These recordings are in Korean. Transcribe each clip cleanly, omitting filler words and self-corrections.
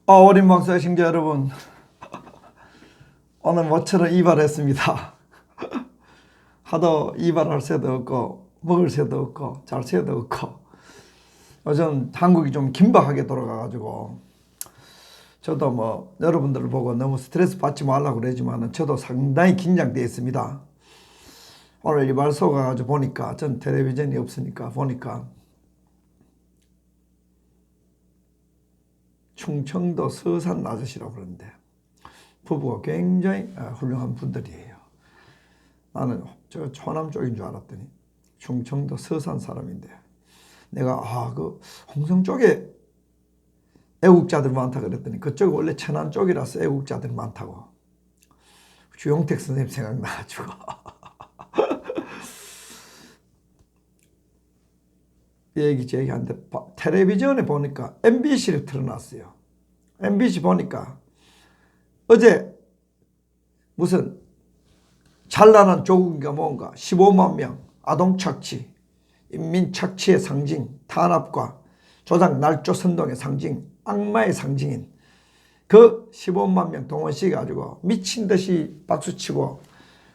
어린 목사의 시청자 여러분, 오늘 모처럼 이발했습니다. 하도 이발할 새도 없고 먹을 새도 없고 잘 새도 없고 요즘 한국이 좀 긴박하게 돌아가가지고 저도 뭐 여러분들을 보고 너무 스트레스 받지 말라고 그러지만 저도 상당히 긴장되어 있습니다. 오늘 이발소 가가지고 보니까 전 텔레비전이 없으니까 보니까 충청도 서산 아저씨라고 그러는데 부부가 굉장히 훌륭한 분들이에요. 나는 저 초남 쪽인 줄 알았더니 충청도 서산 사람인데 내가 그 홍성 쪽에 애국자들 많다 그랬더니 그쪽 원래 천안 쪽이라서 애국자들 많다고. 주용택 선생님 생각나가지고 얘기 제기하는데 텔레비전에 보니까 MBC를 틀어놨어요. MBC 보니까 어제 무슨 찬란한 조국인가 뭔가 15만 명 아동 착취, 인민 착취의 상징, 탄압과 조작 날조 선동의 상징, 악마의 상징인 그 15만 명 동원시켜가지고 미친 듯이 박수치고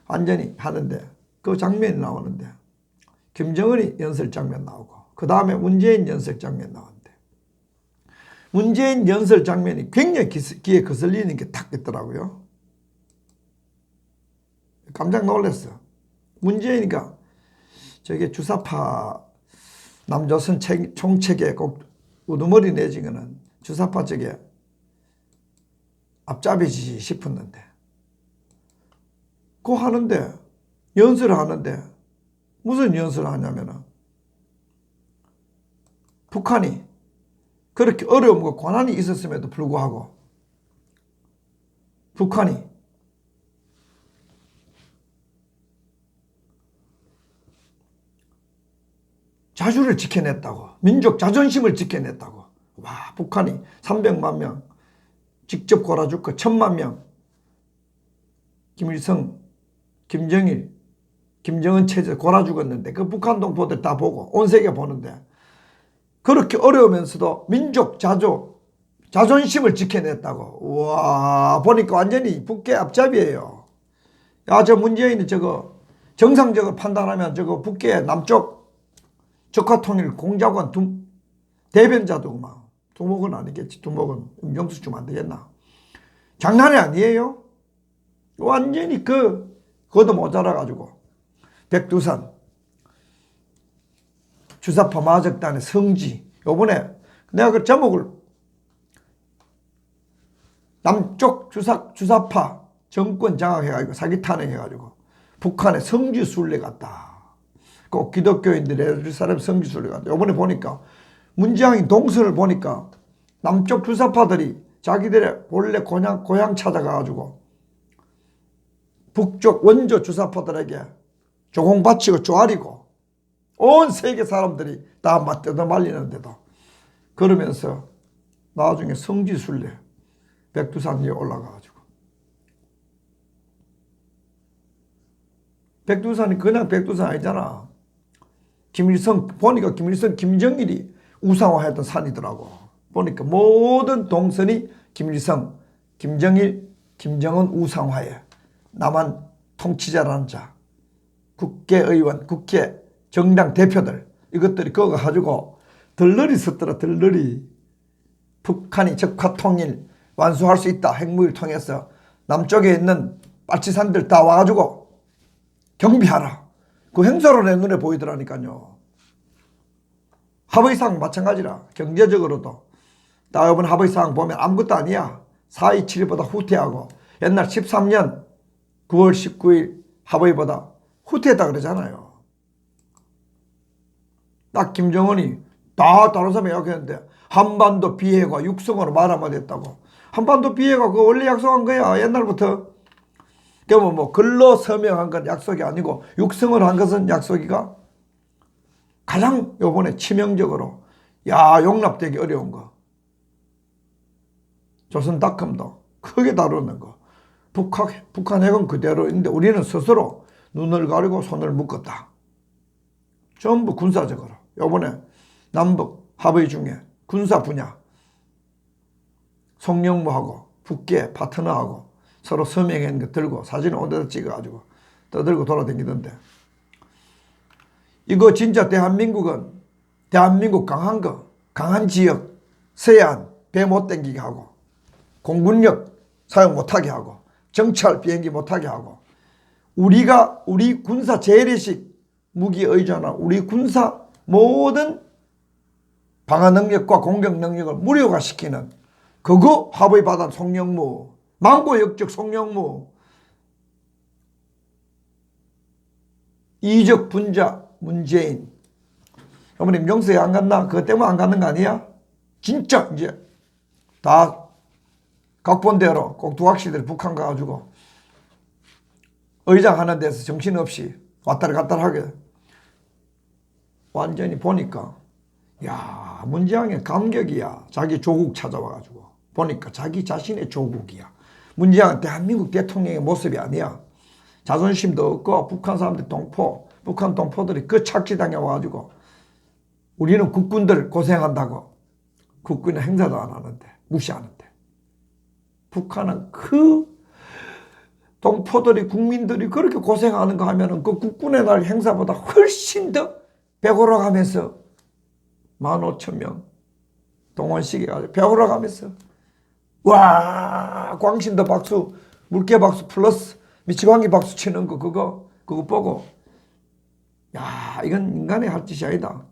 완전히 하는데 그 장면이 나오는데 김정은이 연설 장면 나오고 그 다음에 문재인 연설 장면 나오는데 문재인 연설 장면이 굉장히 귀에 거슬리는 게 탁 있더라고요. 깜짝 놀랐어. 문재인이가 저게 주사파 남조선 총책에 꼭 우두머리 내진 거는 주사파 쪽에 앞잡이지 싶었는데 그거 하는데 연설을 하는데 무슨 연설을 하냐면은 북한이 그렇게 어려움과 고난이 있었음에도 불구하고 북한이 자주를 지켜냈다고, 민족 자존심을 지켜냈다고. 와, 북한이 300만 명 직접 골아죽고 1000만 명 김일성, 김정일, 김정은 체제 골아 죽었는데 그 북한 동포들 다 보고 온 세계 보는데 그렇게 어려우면서도 민족 자존심을 지켜냈다고. 와, 보니까 완전히 북계 앞잡이에요. 야, 저 문재인이 저거 정상적으로 판단하면 저거 북계 남쪽 적화통일 공작원 대변자도 두목은 아니겠지. 두목은 음정수 주면 안 되겠나. 장난이 아니에요. 완전히 그것도 모자라가지고 백두산 주사파 마적단의 성지 요번에 내가 그 제목을 남쪽 주사파 정권 장악해가지고 사기 탄핵해가지고 북한의 성지 순례 갔다. 꼭 기독교인들의 예루살렘 성지 순례 갔다. 요번에 보니까 문재인 동선을 보니까 남쪽 주사파들이 자기들의 원래 고향 찾아가가지고 북쪽 원조 주사파들에게 조공 바치고 쪼아리고 온 세계 사람들이 다 맞대도 말리는데도 그러면서 나중에 성지순례 백두산 위에 올라가가지고 백두산이 그냥 백두산 아니잖아. 김일성 보니까 김일성 김정일이 우상화했던 산이더라고. 보니까 모든 동선이 김일성 김정일 김정은 우상화에 남한 통치자라는 자 국회의원 국회 정당 대표들 이것들이 그거 가지고 덜러리 썼더라. 덜러리 북한이 적화통일 완수할 수 있다. 핵무기를 통해서 남쪽에 있는 빨치산들 다 와가지고 경비하라. 그 행사로 내 눈에 보이더라니까요. 합의사항 마찬가지라. 경제적으로도 나 이번 합의사항 보면 아무것도 아니야. 4.27보다 후퇴하고 옛날 13년 9월 19일 합의보다 후퇴했다 그러잖아요. 딱 김정은이 다 다른 사람이 약했는데 한반도 비핵화 육성으로 말 한마디 했다고. 한반도 비핵화 그거 원래 약속한 거야. 옛날부터. 그러면 뭐 글로 서명한 건 약속이 아니고 육성을 한 것은 약속이가 가장 요번에 치명적으로 용납되기 어려운 거. 조선닷컴도 크게 다루는 거. 북한 핵은 그대로 있는데 우리는 스스로 눈을 가리고 손을 묶었다. 전부 군사적으로. 요번에 남북 합의 중에 군사 분야 송영무하고 북계 파트너하고 서로 서명한 거 들고 사진을 온데다 찍어가지고 떠들고 돌아다니던데, 이거 진짜 대한민국은 대한민국 강한 거, 강한 지역 서해안 배 못 땡기게 하고 공군력 사용 못하게 하고 정찰 비행기 못하게 하고 우리가 우리 군사 재래식 무기 의존한 우리 군사 모든 방어 능력과 공격 능력을 무력화시키는 그거 합의 받은 송영무, 망고 역적 송영무, 이적 분자 문재인. 어머님 영서에 안 갔나? 그것 때문에 안 가는 거 아니야? 진짜 이제 다 각본대로 꼭두각시들 북한 가가지고 의장 하는 데서 정신없이 왔다리 갔다리 하게 완전히 보니까, 야, 문재양의 감격이야. 자기 조국 찾아와가지고 보니까 자기 자신의 조국이야. 문재양은 대한민국 대통령의 모습이 아니야. 자존심도 없고 북한 사람들 북한 동포들이 그 착취당해 와가지고 우리는 국군들 고생한다고 국군의 행사도 안 하는데 무시하는데, 북한은 그 동포들이 국민들이 그렇게 고생하는 거 하면은 그 국군의 날 행사보다 훨씬 더 배고러 가면서 15,000명 동원식에 가지고 배우러 가면서 와 광신도 박수, 물개 박수 플러스 미치광이 박수 치는 거 그거 보고, 야 이건 인간이 할 짓이 아니다.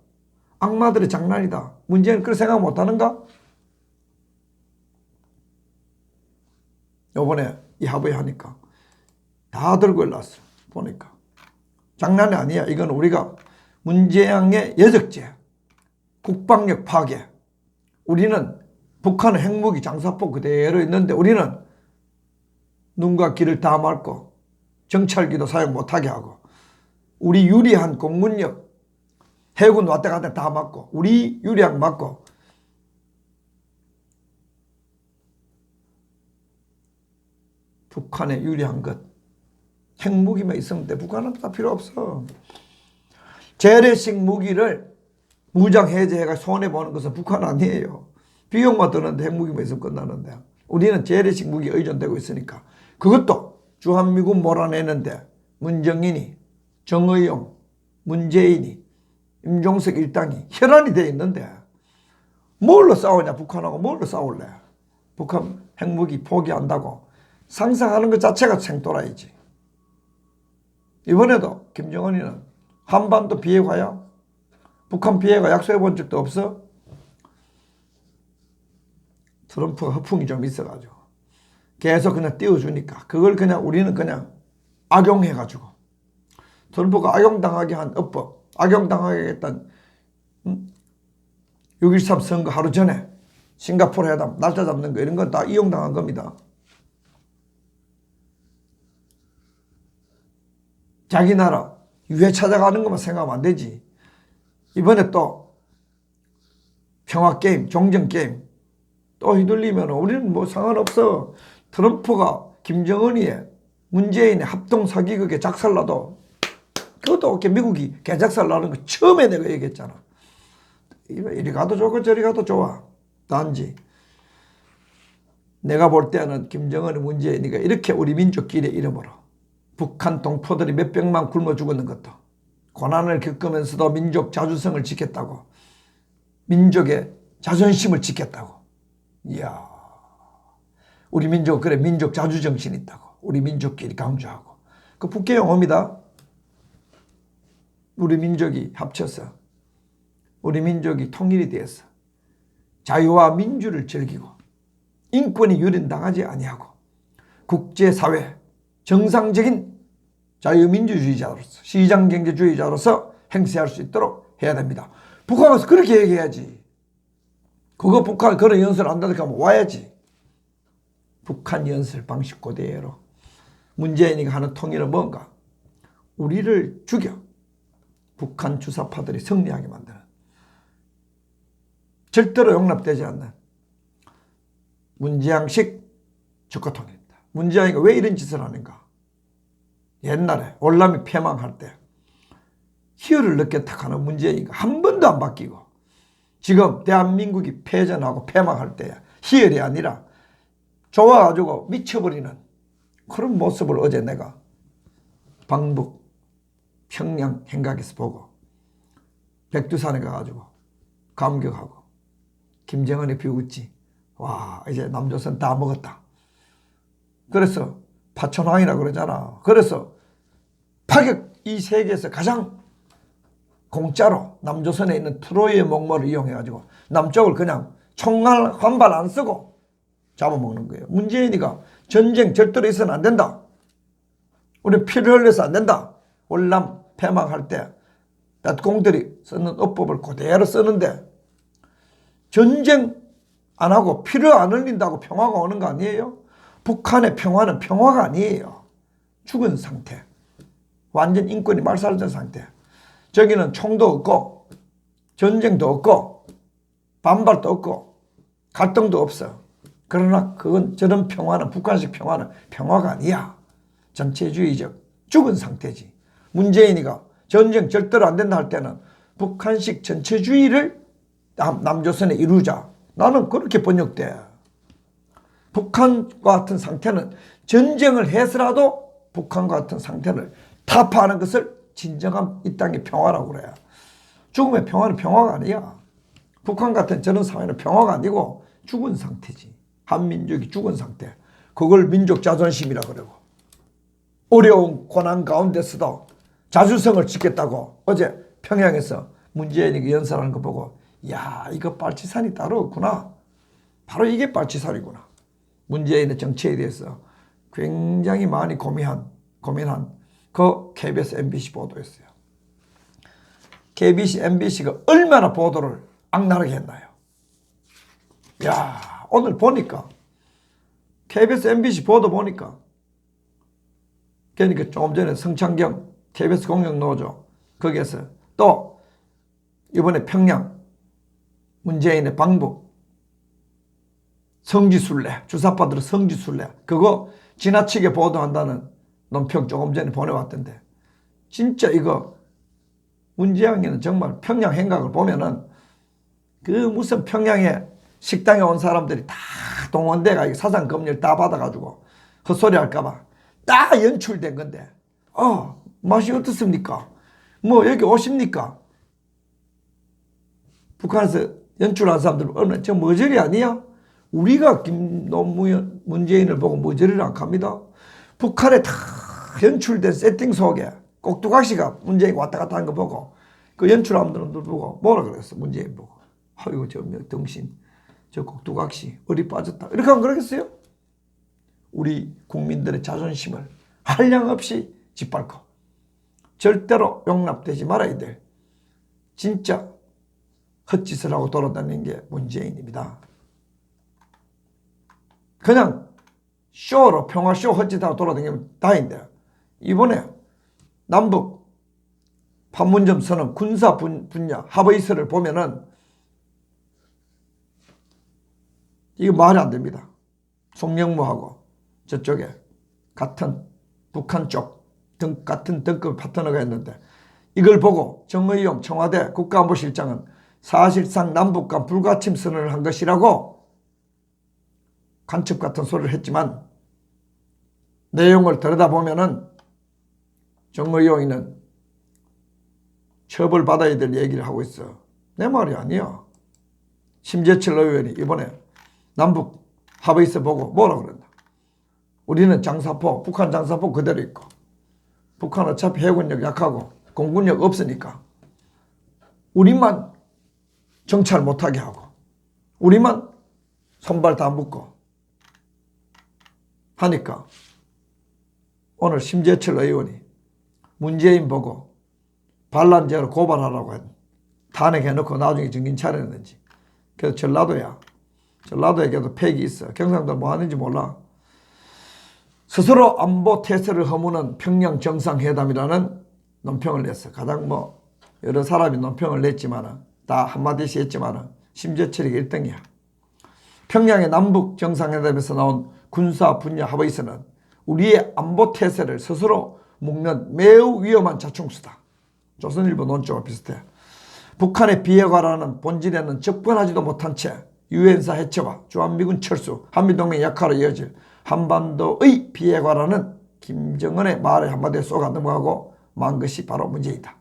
악마들의 장난이다. 문제는 그런 생각 못하는가? 요번에 이 합의 하니까 다 들고 일났어. 보니까 장난이 아니야. 이건 우리가 문재양의 여적죄, 국방력 파괴. 우리는 북한은 핵무기 장사포 그대로 있는데 우리는 눈과 귀를 다 막고 정찰기도 사용 못하게 하고 우리 유리한 공군력 해군 왔다 갔다 다 막고 우리 유리한 막고 북한에 유리한 것 핵무기만 있으면 돼. 북한은 다 필요 없어. 재래식 무기를 무장 해제해가 손해보는 것은 북한 아니에요. 비용만 드는데 핵무기만 있으면 끝나는데 우리는 재래식 무기 의존되고 있으니까 그것도 주한미군 몰아내는데 문정인이, 정의용, 문재인이, 임종석 일당이 혈안이 돼 있는데 뭘로 싸우냐? 북한하고 뭘로 싸울래? 북한 핵무기 포기한다고 상상하는 것 자체가 생또라이지. 이번에도 김정은이는 한반도 비핵화야? 북한 비핵화 약속해 본 적도 없어? 트럼프가 허풍이 좀 있어가지고 계속 그냥 띄워주니까 그걸 그냥 우리는 그냥 악용해가지고 트럼프가 악용당하게 한 어법, 악용당하게 했던 6.13 선거 하루 전에 싱가포르 회담 날짜 잡는 거 이런 건 다 이용당한 겁니다. 자기 나라 유해 찾아가는 것만 생각하면 안 되지. 이번에 또 평화게임, 종전게임 또 휘둘리면 우리는 뭐 상관없어. 트럼프가 김정은이의 문재인의 합동사기극에 작살나도 그것도 미국이 개작살나는 거 처음에 내가 얘기했잖아. 이리 가도 좋고 저리 가도 좋아. 단지 내가 볼 때는 김정은의 문재인이가 이렇게 우리 민족끼리 이름으로 북한 동포들이 몇백만 굶어 죽었는 것도 고난을 겪으면서도 민족 자주성을 지켰다고, 민족의 자존심을 지켰다고. 이야, 우리 민족 그래 민족 자주정신이 있다고 우리 민족끼리 강조하고 그 북계 용어입니다. 우리 민족이 합쳐서 우리 민족이 통일이 되어서 자유와 민주를 즐기고 인권이 유린당하지 아니하고 국제사회 정상적인 자유민주주의자로서 시장경제주의자로서 행세할 수 있도록 해야 됩니다. 북한 가서 그렇게 얘기해야지. 그거 북한 그런 연설을 한다니까 하면 와야지. 북한 연설 방식 그대로 문재인이가 하는 통일은 뭔가 우리를 죽여 북한 주사파들이 승리하게 만드는, 절대로 용납되지 않는 문재양식 적화통일입니다. 문재양이가 왜 이런 짓을 하는가? 옛날에 월남이 패망할 때 희열을 느꼈다 하는 문재인이가 한 번도 안 바뀌고 지금 대한민국이 패전하고 패망할 때 희열이 아니라 좋아가지고 미쳐버리는 그런 모습을 어제 내가 방북 평양 행각에서 보고 백두산에 가가지고 감격하고 김정은이 비웃지. 와, 이제 남조선 다 먹었다. 그래서 파천왕이라 그러잖아. 그래서 파격, 이 세계에서 가장 공짜로 남조선에 있는 트로이의 목마를 이용해가지고 남쪽을 그냥 총알 한 발 안 쓰고 잡아먹는 거예요. 문재인이가 전쟁 절대로 있어서는 안 된다. 우리 피를 흘려서 안 된다. 월남 패망할 때 공들이 쓰는 어법을 그대로 쓰는데 전쟁 안 하고 피를 안 흘린다고 평화가 오는 거 아니에요? 북한의 평화는 평화가 아니에요. 죽은 상태. 완전 인권이 말살된 상태. 저기는 총도 없고 전쟁도 없고 반발도 없고 갈등도 없어. 그러나 그건 저런 평화는 북한식 평화는 평화가 아니야. 전체주의적 죽은 상태지. 문재인이가 전쟁 절대로 안 된다 할 때는 북한식 전체주의를 남조선에 이루자. 나는 그렇게 번역돼. 북한과 같은 상태는 전쟁을 해서라도 북한과 같은 상태를 타파하는 것을 진정한 이 땅의 평화라고 그래요. 죽음의 평화는 평화가 아니야. 북한 같은 저런 사회는 평화가 아니고 죽은 상태지. 한민족이 죽은 상태. 그걸 민족 자존심이라 그러고 어려운 고난 가운데서도 자주성을 지켰다고 어제 평양에서 문재인이 연설하는 거 보고 야, 이거 빨치산이 따로 없구나. 바로 이게 빨치산이구나. 문재인의 정치에 대해서 굉장히 많이 고민한 그 KBS MBC 보도였어요. KBS MBC가 얼마나 보도를 악랄하게 했나요? 야, 오늘 보니까 KBS MBC 보도 보니까 그러니까 조금 전에 성창경 KBS 공영노조 거기에서 또 이번에 평양 문재인의 방북 성지순례 주사파들의 성지순례 그거 지나치게 보도한다는 논평 조금 전에 보내왔던데 진짜 이거 문재인은 정말 평양 행각을 보면은 그 무슨 평양에 식당에 온 사람들이 다 동원돼가 사상검열 다 받아가지고 헛소리 할까봐 다 연출된 건데 맛이 어떻습니까? 뭐 여기 오십니까? 북한에서 연출한 사람들은 얼마나 저 머저리 아니야? 우리가 노무현 문재인을 보고 머저리를 안 갑니다. 북한에 다 연출된 세팅 속에 꼭두각시가 문재인 왔다 갔다 한 거 보고 그 연출한 분들 보고 뭐라 그랬어? 문재인 보고 아이고 저 덩신 저 꼭두각시 어리 빠졌다 이렇게 하면 그러겠어요? 우리 국민들의 자존심을 한량없이 짓밟고 절대로 용납되지 말아야 될 진짜 헛짓을 하고 돌아다니는 게 문재인입니다. 그냥 쇼로 평화쇼 헛짓하고 돌아다니면 다인데 이번에 남북 판문점 선언 군사 분야 합의서를 보면은 이거 말이 안 됩니다. 송영무하고 저쪽에 같은 북한 쪽 같은 등급 파트너가 있는데 이걸 보고 정의용 청와대 국가안보실장은 사실상 남북 간 불가침 선언을 한 것이라고 간첩 같은 소리를 했지만 내용을 들여다보면은 정의용이는 처벌받아야 될 얘기를 하고 있어. 내 말이 아니야. 심재철 의원이 이번에 남북 합의서 보고 뭐라 그런다. 우리는 장사포, 북한 장사포 그대로 있고 북한 어차피 해군력 약하고 공군력 없으니까 우리만 정찰 못하게 하고 우리만 손발 다 묶고 하니까 오늘 심재철 의원이 문재인 보고 반란죄로 고발하라고 탄핵해놓고 나중에 정신 차렸는지. 그래서 전라도에게도 팩이 있어. 경상도 뭐 하는지 몰라. 스스로 안보 태세를 허무는 평양 정상회담이라는 논평을 냈어. 가장 뭐 여러 사람이 논평을 냈지만 다 한마디씩 했지만 심재철이가 1등이야. 평양의 남북 정상회담에서 나온 군사 분야 합의서는 우리의 안보 태세를 스스로 묶는 매우 위험한 자충수다. 조선일보 논조와 비슷해. 북한의 비핵화라는 본질에는 접근하지도 못한 채 유엔사 해체와 주한미군 철수, 한미동맹 약화로 이어질 한반도의 비핵화라는 김정은의 말을 한마디에 쏘가 넘어가고 만 것이 바로 문제이다.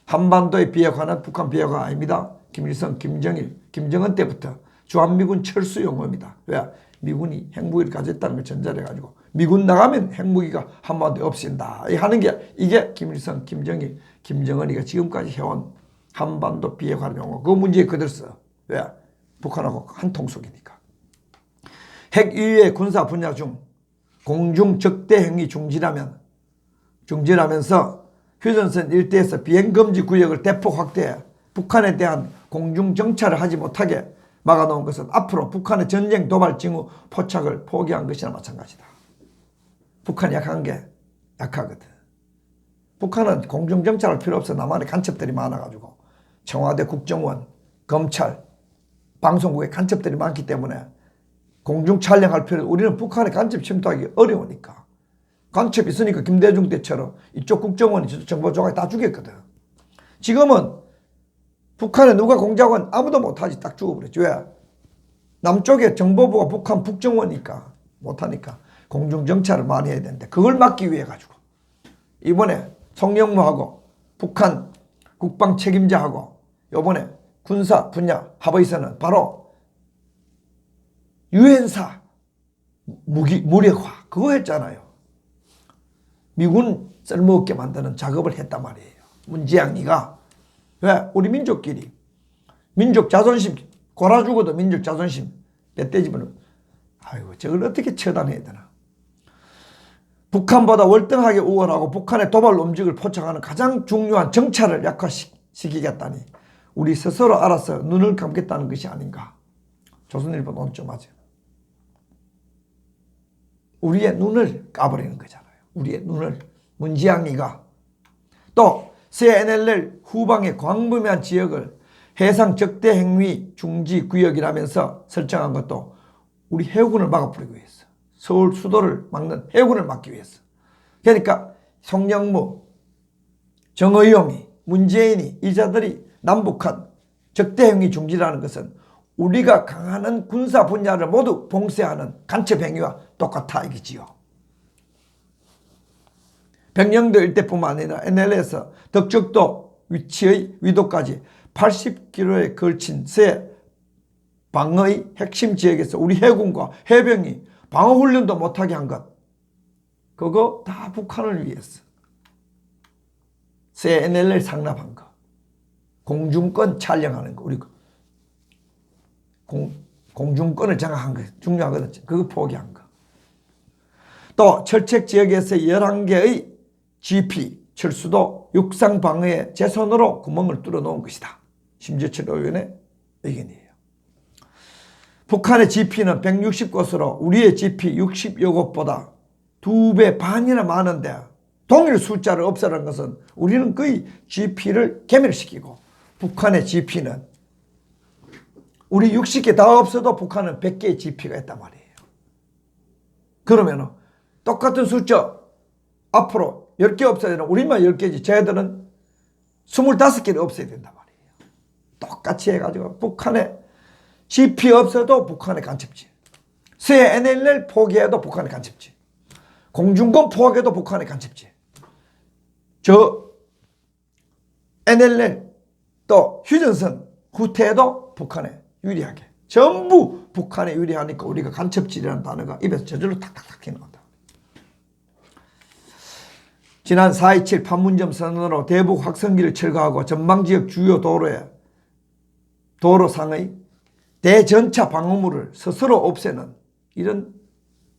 한반도의 비핵화는 북한 비핵화가 아닙니다. 김일성, 김정일, 김정은 때부터 주한미군 철수 용어입니다. 왜? 미군이 핵무기를 가졌다는 걸 전제를 해가지고 미군 나가면 핵무기가 한반도에 없앤다 하는 게 이게 김일성, 김정일, 김정은이가 지금까지 해온 한반도 비핵화 용어. 그 문제에 그대로 써. 왜? 북한하고 한 통속이니까. 핵 이외의 군사 분야 중 공중 적대 행위 중지하면서 휴전선 일대에서 비행금지 구역을 대폭 확대해 북한에 대한 공중 정찰을 하지 못하게 막아놓은 것은 앞으로 북한의 전쟁 도발 징후 포착을 포기한 것이나 마찬가지다. 북한이 약한 게 약하거든. 북한은 공중 정찰할 필요 없어. 남한에 간첩들이 많아가지고 청와대 국정원, 검찰, 방송국에 간첩들이 많기 때문에 공중 촬영할 필요, 우리는 북한에 간첩 침투하기 어려우니까. 간첩 있으니까 김대중 때처럼 이쪽 국정원이 저쪽 정보조각이 다 죽였거든. 지금은 북한에 누가 공작원 아무도 못하지. 딱 죽어버렸지. 왜? 남쪽에 정보부가 북한 북정원이니까 못하니까 공중정찰을 많이 해야 되는데 그걸 막기 위해 가지고 이번에 송영무하고 북한 국방 책임자하고 이번에 군사 분야 합의서는 바로 유엔사 무력화 그거 했잖아요. 미군 쓸모없게 만드는 작업을 했단 말이에요. 문재양이가. 왜? 우리 민족끼리 민족 자존심 골아 죽어도 민족 자존심 떼떼지면 아이고 저걸 어떻게 처단해야 되나. 북한보다 월등하게 우월하고 북한의 도발 움직임을 포착하는 가장 중요한 정찰을 약화시키겠다니 우리 스스로 알아서 눈을 감겠다는 것이 아닌가. 조선일보 논점하죠. 우리의 눈을 까버리는 거잖아요. 우리의 눈을. 문지양이가 또 CNLL 후방의 광범위한 지역을 해상 적대 행위 중지 구역이라면서 설정한 것도 우리 해군을 막아버리기 위해서. 서울 수도를 막는 해군을 막기 위해서. 그러니까 송영무, 정의용이, 문재인이 이 자들이 남북한 적대 행위 중지라는 것은 우리가 강하는 군사 분야를 모두 봉쇄하는 간첩 행위와 똑같아 이기지요. 백령도 일대뿐만 아니라 NLL에서 덕적도 위치의 위도까지 80km에 걸친 새 방어의 핵심 지역에서 우리 해군과 해병이 방어훈련도 못하게 한 것. 그거 다 북한을 위해서. 새 NLL 상납한 거. 공중권 촬영하는 거. 우리 공중권을 장악한 거. 중요하거든. 그거 포기한 거. 또 철책 지역에서 11개의 GP, 철수도 육상 방어에 제 손으로 구멍을 뚫어 놓은 것이다. 심재철 의원의 의견이에요. 북한의 GP는 160곳으로 우리의 GP 60여 곳보다 2배 반이나 많은데 동일 숫자를 없애라는 것은 우리는 거의 GP를 개멸시키고 북한의 GP는 우리 60개 다 없어도 북한은 100개의 GP가 있단 말이에요. 그러면 똑같은 숫자 앞으로 10개 없애야 되나? 우리만 10개지. 쟤들은 25개를 없애야 된단 말이에요. 똑같이 해가지고 북한에 GP 없어도 북한의 간첩지. 새 NLL 포기해도 북한의 간첩지. 공중권 포기해도 북한의 간첩지. 저 NLL 또 휴전선 후퇴해도 북한에 유리하게. 전부 북한에 유리하니까 우리가 간첩지라는 단어가 입에서 저절로 탁탁탁 튀어나온다. 지난 4.27 판문점 선언으로 대북 확성기를 철거하고 전망지역 주요 도로상의 대전차 방어물을 스스로 없애는 이런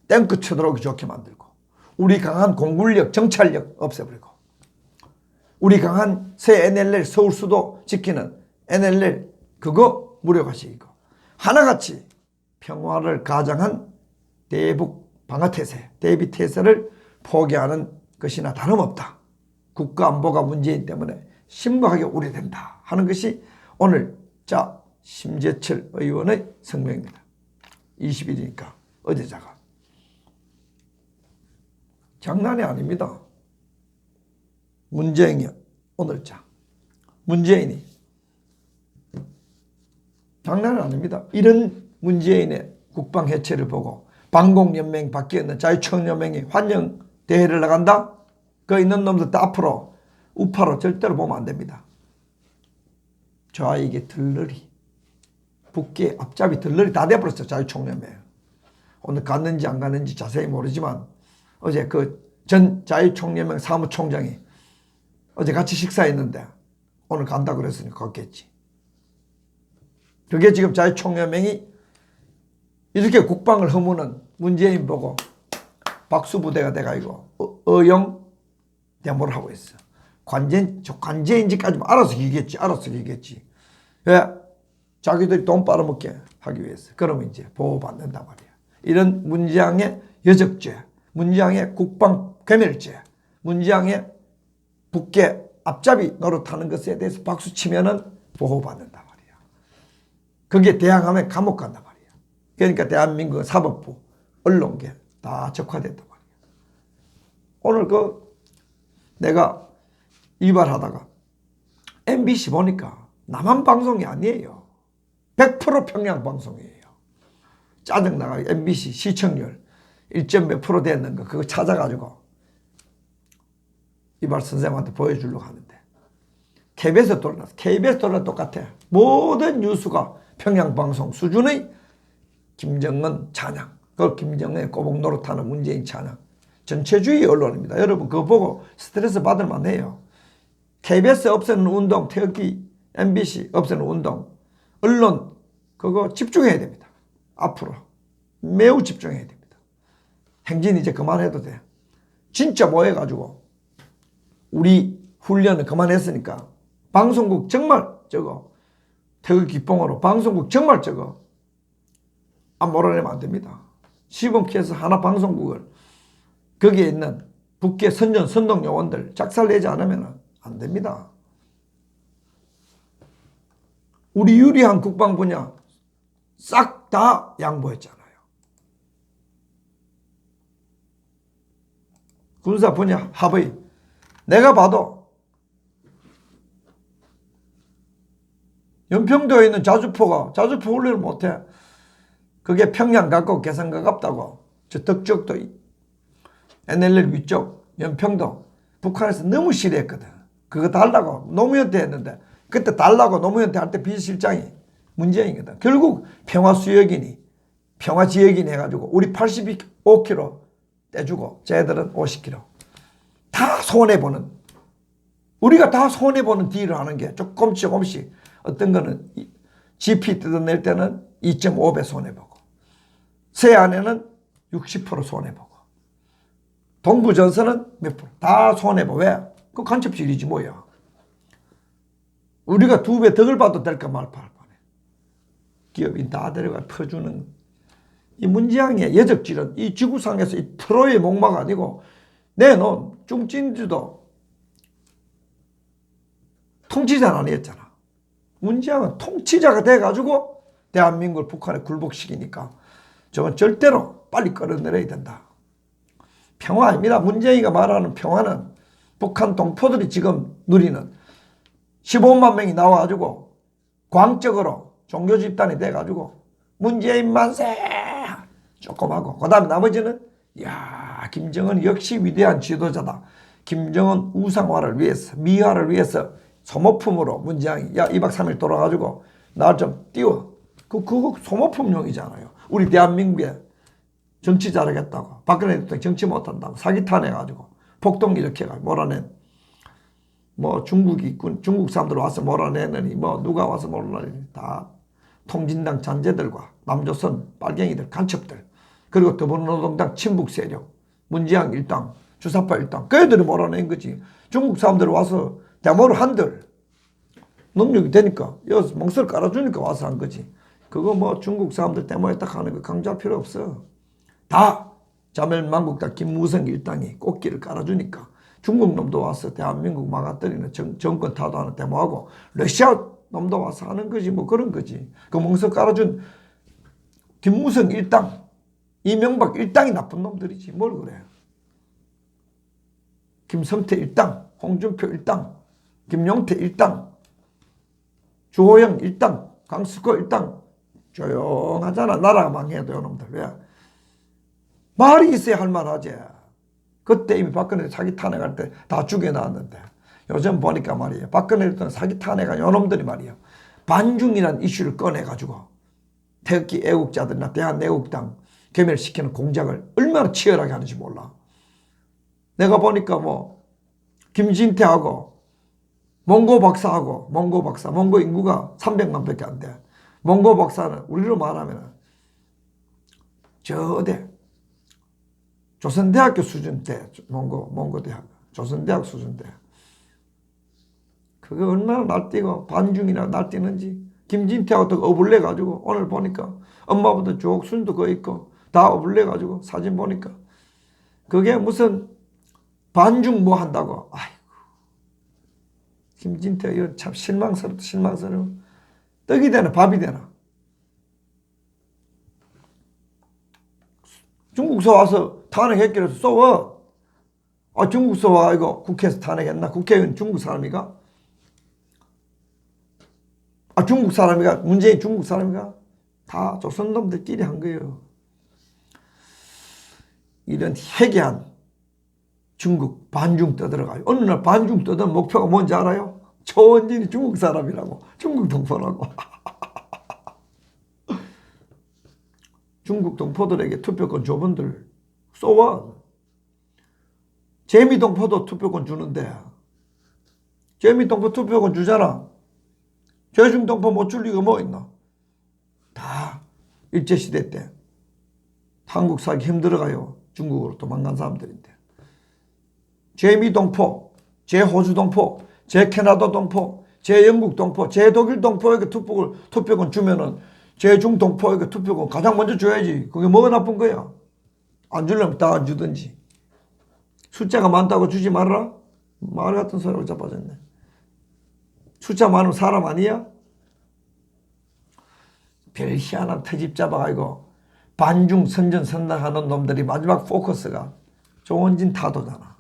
탱크 쳐들어오기 좋게 만들고 우리 강한 공군력, 정찰력 없애버리고 우리 강한 새 NLL 서울 수도 지키는 NLL 그거 무력화시키고 하나같이 평화를 가장한 대북 방어태세, 대비태세를 포기하는 것이나 다름없다. 국가안보가 문제이기 때문에 심각하게 우려된다 하는 것이 오늘 심재철 의원의 성명입니다. 20일이니까 어제자가. 장난이 아닙니다. 문재인이 오늘자. 문재인이 장난은 아닙니다. 이런 문재인의 국방 해체를 보고 방공연맹 밖에 있는 자유총연맹이 환영 대회를 나간다? 그 있는 놈들 다 앞으로 우파로 절대로 보면 안 됩니다. 좌익의 들러리, 북계 앞잡이 들러리 다 돼버렸어요. 자유총연맹. 오늘 갔는지 안 갔는지 자세히 모르지만 어제 그 전 자유총연맹 사무총장이 어제 같이 식사했는데 오늘 간다 그랬으니 갔겠지. 그게 지금 자유총연맹이 이렇게 국방을 허무는 문재인 보고 박수부대가 돼가지고 어영 대모를 하고 있어. 관제인지까지만 알아서 기겠지. 왜? 자기들이 돈 빨아먹게 하기 위해서. 그러면 이제 보호받는단 말이야. 이런 문재양의 여적죄, 문재양의 국방 괴멸죄, 문재양의 북계 앞잡이 노릇하는 것에 대해서 박수치면은 보호받는단 말이야. 거기에 대항하면 감옥 간단 말이야. 그러니까 대한민국 사법부, 언론계 다 적화됐단 말이야. 오늘 내가 이발하다가 MBC 보니까 남한 방송이 아니에요. 100% 평양 방송이에요. 짜증나가 MBC 시청률 1점 몇 프로 됐는 거 그거 찾아가지고 이발 선생님한테 보여주려고 하는데 KBS 돌아놨어. KBS 돌아도 똑같아. 모든 뉴스가 평양 방송 수준의 김정은 찬양, 그걸 김정은의 꼬북 노릇하는 문재인 찬양, 전체주의 언론입니다. 여러분 그거 보고 스트레스 받을 만해요. KBS 없애는 운동, 태극기 MBC 없애는 운동, 언론 그거 집중해야 됩니다. 앞으로 매우 집중해야 됩니다. 행진 이제 그만해도 돼. 진짜 모여가지고 우리 훈련을 그만했으니까 방송국 정말 저거 태극기뽕으로 방송국 정말 저거 안 몰아내면 안 됩니다. 시범키에서 하나 방송국을 거기에 있는 북계 선전 선동 요원들 작살내지 않으면 안 됩니다. 우리 유리한 국방 분야 싹 다 양보했잖아요. 군사 분야 합의. 내가 봐도 연평도에 있는 자주포 훈련을 못해. 그게 평양 가까워 계산 가깝다고. 저 덕적도 NLL 위쪽 연평도 북한에서 너무 싫어했거든. 그거 달라고 노무현한테 했는데 그때 달라고 노무현한테 할 때 비서실장이 문재인이거든. 결국 평화수역이니 평화지역이니 해가지고 우리 85km 떼주고 쟤들은 50km 다 손해보는, 우리가 다 손해보는 딜을 하는 게 조금씩 어떤 거는 GP 뜯어낼 때는 2.5배 손해보고 서해안에는 60% 손해보고 동부전선은 몇 프로 다 손해보고. 왜? 그 간첩질이지 뭐야. 우리가 2배 덕을 봐도 될까 말까 할 뻔해. 기업인 다 데려가 퍼주는 이 문재양의 여적질은 이 지구상에서 이 프로의 목마가 아니고 내놓은 중진주도 통치자는 아니었잖아. 문재양은 통치자가 돼가지고 대한민국을 북한에 굴복시키니까 저건 절대로 빨리 끌어내려야 된다. 평화 아닙니다. 문재인이가 말하는 평화는 북한 동포들이 지금 누리는 15만 명이 나와가지고 광적으로 종교 집단이 돼가지고 문재인 만세 조금 하고 그 다음에 나머지는 야 김정은 역시 위대한 지도자다. 김정은 우상화를 위해서 미화를 위해서 소모품으로 문재인이 야 2박 3일 돌아가지고 나 좀 띄워. 그거 소모품용이잖아요. 우리 대한민국에 정치 잘하겠다고 박근혜 대통령 정치 못한다고 사기 탄해가지고 폭동 일으켜가지고 몰아낸 뭐 중국 사람들 와서 몰아내느니 뭐 누가 와서 몰아내느니 다 통진당 잔재들과 남조선 빨갱이들 간첩들 그리고 더불어노동당 친북 세력 문재양 일당 주사파 일당 그 애들이 몰아낸 거지. 중국 사람들 와서 데모를 한들 능력이 되니까 여기서 멍석 깔아주니까 와서 한 거지. 그거 뭐 중국 사람들 데모했다 하는 거 강조할 필요 없어. 다 자멸만국당 김무성 일당이 꽃길을 깔아주니까 중국 놈도 와서 대한민국 망가뜨리는 정권 타도하는 데모하고 러시아 놈도 와서 하는 거지 뭐 그런 거지. 그 멍석 깔아준 김무성 일당 이명박 일당이 나쁜 놈들이지 뭘 그래. 김성태 일당 홍준표 일당 김용태 일당 주호영 일당 강수코 일단 조용하잖아. 나라가 망해도 요놈들. 왜? 말이 있어야 할 만하지. 그때 이미 박근혜 사기 탄핵할 때 다 죽여놨는데 요즘 보니까 말이에요. 박근혜 때는 사기 탄핵한 요놈들이 말이에요. 반중이라는 이슈를 꺼내가지고 태극기 애국자들이나 대한애국당 괴멸시키는 공작을 얼마나 치열하게 하는지 몰라. 내가 보니까 뭐 김진태하고 몽고 박사하고 몽고 인구가 300만 밖에 안 돼. 몽고 박사는 우리로 말하면 저 어디 조선대학교 수준 대 몽고 대학 조선대학 수준 대. 그게 얼마나 날뛰고 반중이나 날뛰는지. 김진태하고 어불내 가지고 오늘 보니까 엄마보다 쭉 순도 거 있고 다 어불내 가지고 사진 보니까 그게 무슨 반중 뭐 한다고. 아이고 김진태 이거 참 실망스러워. 떡이 되나 밥이 되나. 중국서 와서 탄핵했기로 쏘워. 아 중국서 와 이거 국회에서 탄핵했나? 국회의원 중국 사람이가? 아 중국 사람이가? 문재인 중국 사람이가? 다 조선놈들끼리 한 거예요. 이런 회개한 중국 반중 떠들어가요. 어느 날 반중 떠드는 목표가 뭔지 알아요? 조원진이 중국 사람이라고. 중국 동포라고. 중국 동포들에게 투표권 줘본들 쏘와. 재미동포도 투표권 주는데 재미동포 투표권 주잖아. 제중동포 못 줄 리가 뭐 있나. 다 일제시대 때 한국 살기 힘들어가요. 중국으로 도망간 사람들인데 제미동포, 제호주동포, 제캐나다동포, 제영국동포, 제독일동포에게 투표권 주면은 제중동포에게 투표권 가장 먼저 줘야지. 그게 뭐가 나쁜 거야. 안 주려면 다 안 주든지. 숫자가 많다고 주지 말아라. 말 같은 소리를 자빠졌네. 숫자 많으면 사람 아니야? 별 희한한 트집 잡아가지고 반중 선전선당하는 놈들이 마지막 포커스가 조원진 타도잖아.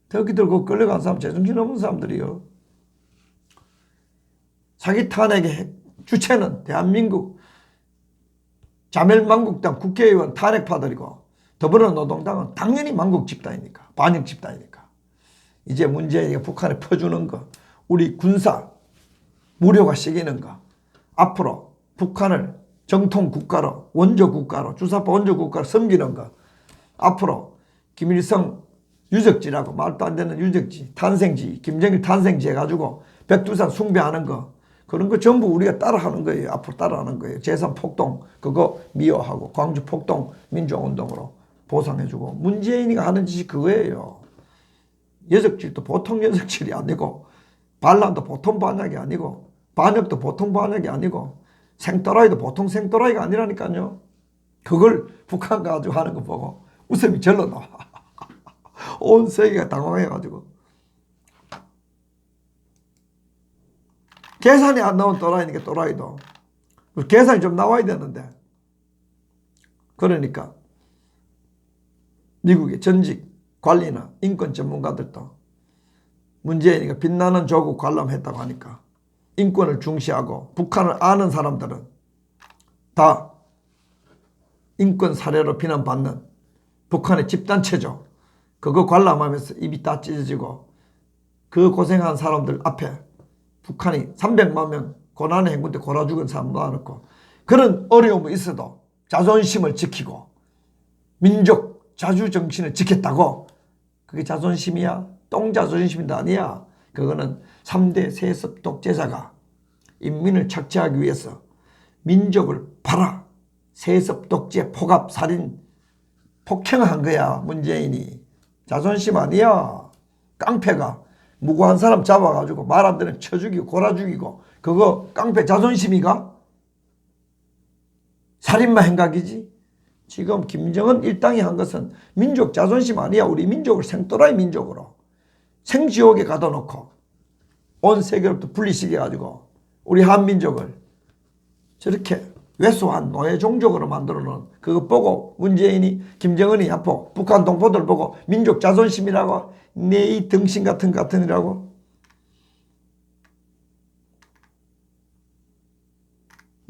터키 들고 끌려간 사람 제정신 없는 사람들이요. 사기 탄핵의 주체는 대한민국 자멸만국당 국회의원 탄핵파들이고 더불어노동당은 당연히 만국 집단이니까 반역 집단이니까. 이제 문재인이 북한에 퍼주는 거 우리 군사 무료가 시키는 거 앞으로 북한을 정통 국가로 원조 국가로 주사파 원조 국가로 섬기는 거 앞으로 김일성 유적지라고 말도 안 되는 유적지 탄생지 김정일 탄생지 해가지고 백두산 숭배하는 거 그런 거 전부 우리가 따라하는 거예요. 앞으로 따라하는 거예요. 제3 폭동 그거 미워하고 광주 폭동 민주운동으로 보상해주고 문재인이가 하는 짓이 그거예요. 여적질도 보통 여적질이 아니고 반란도 보통 반역이 아니고 반역도 보통 반역이 아니고 생또라이도 보통 생또라이가 아니라니까요. 그걸 북한 가지고 하는 거 보고 웃음이 절로 나와. 온 세계가 당황해가지고 계산이 안 나온 또라이니까 또라이도 계산이 좀 나와야 되는데 그러니까 미국의 전직 관리나 인권 전문가들도 문재인이가 빛나는 조국 관람했다고 하니까 인권을 중시하고 북한을 아는 사람들은 다 인권 사례로 비난받는 북한의 집단체조 그거 관람하면서 입이 다 찢어지고 그 고생한 사람들 앞에 북한이 300만 명 고난의 행군 때 골아 죽은 사람 놔놓고 그런 어려움이 있어도 자존심을 지키고 민족 자주정신을 지켰다고 그게 자존심이야? 똥자존심도 아니야. 그거는 3대 세습 독재자가 인민을 착취하기 위해서 민족을 팔아 세습 독재 포갑 살인 폭행한 거야. 문재인이. 자존심 아니야. 깡패가 무고한 사람 잡아가지고 말 안 되는 쳐 죽이고 골아 죽이고 그거 깡패 자존심이가? 살인마 행각이지. 지금 김정은 일당이 한 것은 민족 자존심 아니야. 우리 민족을 생또라이 민족으로 생지옥에 가둬놓고 온 세계로부터 분리시켜가지고 우리 한민족을 저렇게 왜소한 노예 종족으로 만들어놓은 그거 보고 문재인이 김정은이 앞으로 북한 동포들 보고 민족 자존심이라고 내 이 등신 같은 이라고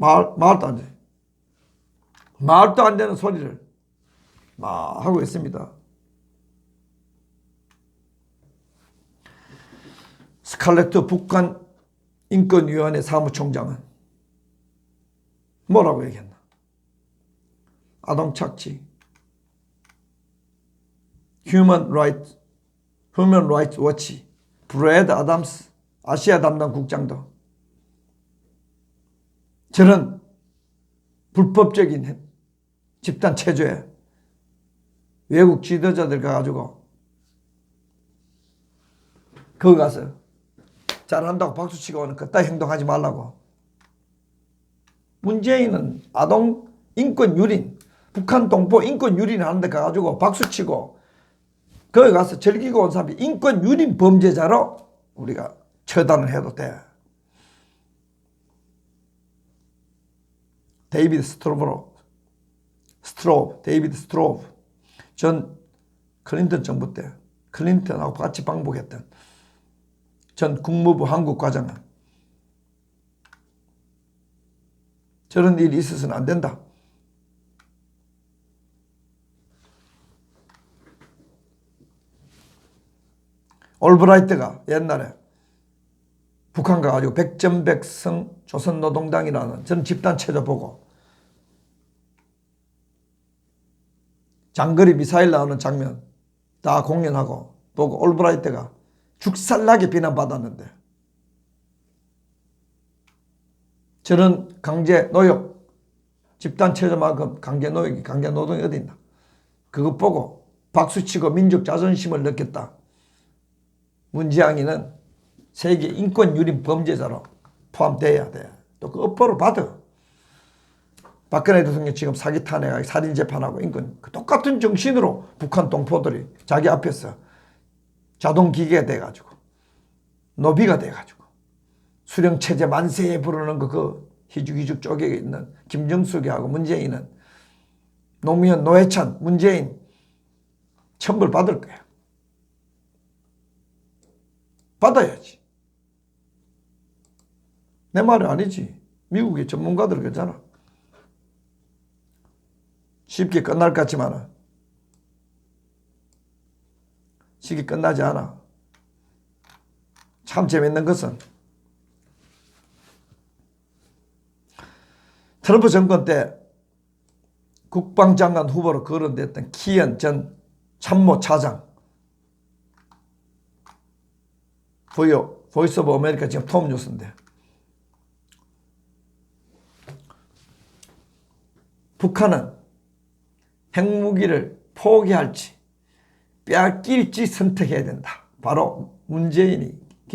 말도 안 돼. 말도 안 되는 소리를 막 하고 있습니다. 스칼레트 북한 인권위원회 사무총장은 뭐라고 얘기했나? 아동 착취, 휴먼 라이트 워치, 브래드 아담스 아시아 담당 국장도 저런 불법적인 집단 체조에 외국 지도자들 가가지고 거기 가서 잘한다고 박수치고 오는 그따위 행동하지 말라고. 문재인은 아동 인권 유린, 북한 동포 인권 유린하는 데 가가지고 박수치고 거기 가서 즐기고 온 사람이 인권 유린 범죄자로 우리가 처단을 해도 돼. 데이비드 스트로브 전 클린턴 정부 때 클린턴하고 같이 방북했던 전 국무부 한국과장은 저런 일이 있어서는 안 된다. 올브라이트가 옛날에 북한 가가지고 백전백승 조선노동당이라는 전 집단 체조 보고 장거리 미사일 나오는 장면 다 공연하고 보고 올브라이트가 죽살나게 비난받았는데 저런 강제 노역 집단 체조만큼 강제 노역이 강제 노동이 어디 있나. 그거 보고 박수치고 민족 자존심을 느꼈다. 문재양이는 세계 인권 유린 범죄자로 포함돼야 돼. 또 그 업보를 받아. 박근혜 대통령 지금 사기 탄핵하고 살인 재판하고 인권 그 똑같은 정신으로 북한 동포들이 자기 앞에서 자동 기계가 돼가지고 노비가 돼가지고 수령 체제 만세에 부르는 그 희죽희죽 쪽에 있는 김정숙이하고 문재인은 노무현, 노회찬, 문재인 처벌 받을 거야. 받아야지. 내 말이 아니지. 미국의 전문가들 그러잖아. 쉽게 끝날 것 같지만 쉽게 끝나지 않아. 참 재밌는 것은 트럼프 정권 때 국방장관 후보로 거론됐던 키언 전 참모차장 보이스 오브 아메리카 지금 톰 뉴스인데 북한은 핵무기를 포기할지 빼앗길지 선택해야 된다. 바로 문재인이